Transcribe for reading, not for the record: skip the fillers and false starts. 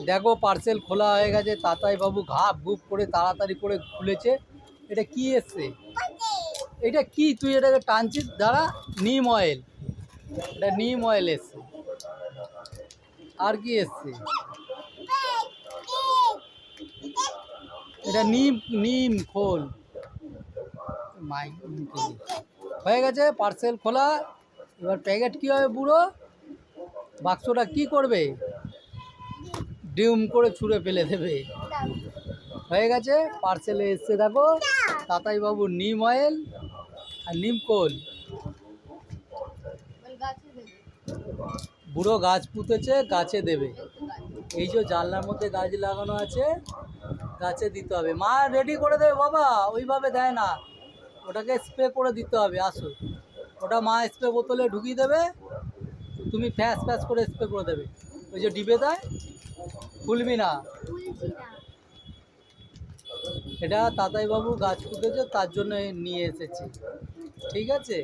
দেখো পার্সেল খোলা হয়ে গেছে, তাতাই বাবু ঘাপ ঘুপ করে তাড়াতাড়ি করে খুলেছে। এটা কি এসছে? এটা কি, তুই এটাকে টানছিস? দাঁড়া, নিম অয়েল। এটা নিম অয়েল এসছে। আর কি এসছে? এটা নিম, নিম খোল। মাই হয়ে গেছে পার্সেল খোলা। এবার প্যাকেট কী হবে বুড়ো? বাক্সটা কি করবে? ডিম করে ছুঁড়ে ফেলে দেবে। হয়ে গেছে, পার্সেলে এসছে দেখো তাতাই বাবু নিম অয়েল আর নিম কোল। বুড়ো গাছ পুঁতেছে, গাছে দেবে। এই যে জানলার মধ্যে গাছ লাগানো আছে, গাছে দিতে হবে। মা রেডি করে দেবে বাবা, ওইভাবে দেয় না, ওটাকে স্প্রে করে দিতে হবে। আসো, ওটা মা স্প্রে বোতলে ঢুকিয়ে দেবে, তুমি ফ্যাস ফ্যাস করে স্প্রে করে দেবে। ওই যে ডিবে দেয়, খুলবি না। এটা তাতাই বাবু গাছ পুঁতেছে, তার জন্য নিয়ে এসেছি। ঠিক আছে।